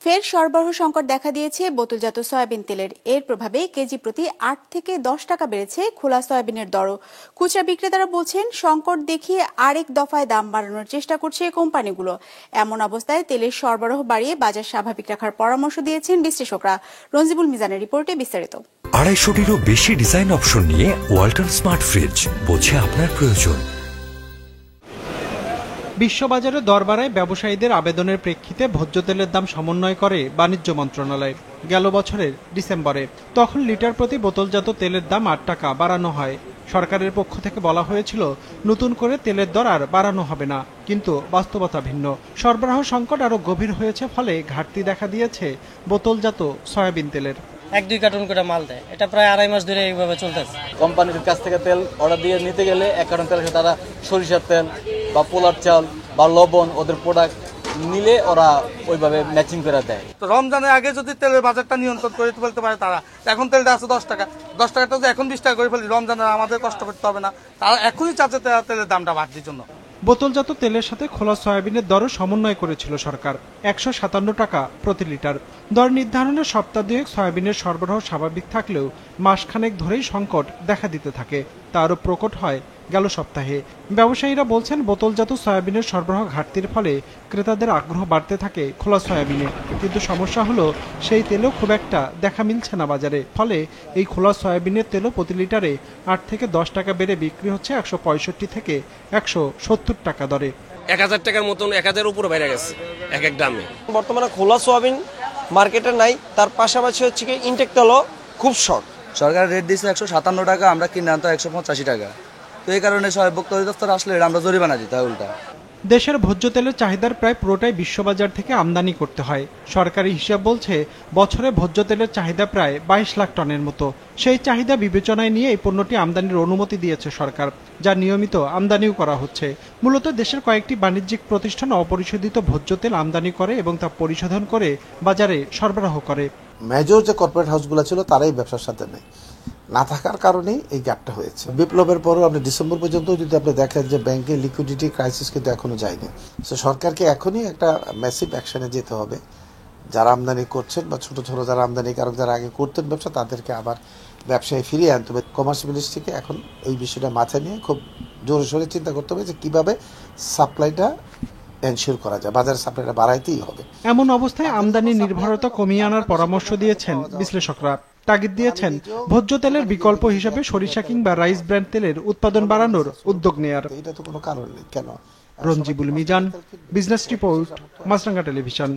ফের সরবরাহ সংকট দেখা দিয়েছে বোতলজাত সয়াবিন তেলের। এর প্রভাবে কেজি প্রতি ৮ থেকে ১০ টাকা বেড়েছে খোলা সয়াবিনের দরও। খুচরা বিক্রেতারা বলছেন, সংকট দেখিয়ে আরেক দফায় দাম বাড়ানোর চেষ্টা করছে কোম্পানিগুলো। এমন অবস্থায় তেলের সরবরাহ বাড়িয়ে বাজার স্বাভাবিক রাখার পরামর্শ দিয়েছেন বিশ্লেষকরা। রঞ্জিবুল মিজানের রিপোর্টে বিস্তারিত। ২৫০টিরও বেশি ডিজাইন অপশন নিয়ে ওয়ালটন স্মার্ট ফ্রিজ, বোঝে আপনার প্রয়োজন। বিশ্ববাজারে দর বাড়ায় ব্যবসায়ীদের আবেদনের প্রেক্ষিতে ভোজ্য তেলের দাম সমন্বয় করে বাণিজ্য মন্ত্রণালয়। গেল বছরের ডিসেম্বরে তখন লিটার প্রতি বোতলজাত তেলের দাম ৮ টাকা বাড়ানো হয়। সরকারের পক্ষ থেকে বলা হয়েছিল, নতুন করে তেলের দর আর বাড়ানো হবে না। কিন্তু বাস্তবতা ভিন্ন। সরবরাহ সংকট আরো গভীর হয়েছে, ফলে ঘাটতি দেখা দিয়েছে বোতলজাত সয়াবিন তেলের। ১-২ কার্টন করে মাল দেয়, এটা প্রায় ২.৫ মাস ধরে এইভাবে চলতেছে। কোম্পানির কাছ থেকে তেল অর্ডার দিয়ে নিতে গেলে ১ কার্টন তেল তারা সরিষার তেল বা পোলার চাল বা লবণ ওদের প্রোডাক্ট নিলে ওরা ওইভাবে ম্যাচিং করে দেয়। তো রমজানের আগে যদি তেলের বাজারটা নিয়ন্ত্রণ করে ফেলতে পারে তারা, এখন তেলটা আছে ১০ টাকা, ১০ টাকাটা যদি এখন ২০ টাকা করে ফেলি, রমজানের আমাদের কষ্ট করতে হবে না। তারা এখনই চাচ্ছে তেলের দামটা বাড়তির জন্য। বোতলজাত তেলের সাথে খোলা সয়াবিনের দরও সমন্বয় করেছিল সরকার, ১৫৭ টাকা প্রতি লিটার। দর নির্ধারণের সপ্তাহ দুয়েক সয়াবিনের সরবরাহ স্বাভাবিক থাকলেও মাসখানেক ধরেই সংকট দেখা দিতে থাকে। তা আরও প্রকট হয় গেল সপ্তাহে। ব্যবসায়ীরা বলছেন, বোতলজাত সয়াবিনের সরবরাহ ঘাটতির ফলে ক্রেতাদের আগ্রহ বাড়তে থাকে খোলা সয়াবিনে। কিন্তু সমস্যা হলো, সেই তেলও খুব একটা দেখা মিলছে না বাজারে। ফলে এই খোলা সয়াবিনের তেলও প্রতি লিটারে ৮ থেকে ১০ টাকা বেড়ে বিক্রি হচ্ছে ১৬৫ থেকে ১৭০ টাকা দরে। ১,০০০ টাকার মতন, ১,০০০ উপরে বাইরে গেছে এক এক দামে। বর্তমানে খোলা সোয়াবিন মার্কেটে নাই, তার পাশাপাশি হচ্ছে কি ইনটেক তেলও খুব শর্ট। সরকার রেট দিচ্ছে ১৫৭ টাকা, আমরা কিনে আনতো ১৮৫ টাকা। তো এই কারণে ভোক্তা অধিদপ্তর আসলে আমরা জরিমানা দিতে হয় উল্টা। দেশের ভোজ্য তেলের চাহিদার প্রায় পুরোটাই বিশ্ববাজার থেকে আমদানি করতে হয়। সরকারি হিসাব বলছে, বছরে ভোজ্য তেলের চাহিদা প্রায় ২২ লাখ টনের মতো। সেই চাহিদা বিবেচনায় নিয়ে এই পণ্যটি আমদানির অনুমতি দিয়েছে সরকার, যা নিয়মিত আমদানিও করা হচ্ছে। মূলত দেশের কয়েকটি বাণিজ্যিক প্রতিষ্ঠান অপরিশোধিত ভোজ্য তেল আমদানি করে এবং তা পরিশোধন করে বাজারে সরবরাহ করে। মেজর যে কর্পোরেট হাউসগুলো ছিল তারাই ব্যবসার সাথে নেই, না থাকার কারণেই এই গ্যাপটা হয়েছে। বিপ্লবের পরও আপনি ডিসেম্বর পর্যন্ত যদি আপনি দেখেন যে ব্যাংকের লিকুইডিটি ক্রাইসিস কিন্তু এখনো যায়নি। সো সরকারকে এখনই একটা ম্যাসিভ অ্যাকশনে যেতে হবে। যারা আমদানি করছেন বা ছোট ছোট যারা আমদানিকারক যারা আগে করতেন ব্যবসা, তাদেরকে আবার ব্যবসায় ফিরিয়ে আনতে হবে। কমার্স মিনিস্ট্রিকে এখন এই বিষয়টা মাথায় নিয়ে খুব জোরে সোরে চিন্তা করতে হবে যে কিভাবে সাপ্লাইটা এনশিওর করা যায়, বাজারের সাপ্লাইটা বাড়াইতেই হবে। এমন অবস্থায় আমদানি নির্ভরতা কমিয়ে আনার পরামর্শ দিয়েছেন বিশ্লেষকরা। তাগিদ দিয়েছেন, ভোজ্য তেলের বিকল্প হিসেবে সরিষা কিংবা রাইস ব্র্যান্ড তেলের উৎপাদন বাড়ানোর উদ্যোগ নেয়ার। এটা তো কোনো কারণ নেই কেন। রঞ্জিবুল মিজান, বিজনেস রিপোর্ট, মাছরাঙ্গা টেলিভিশন।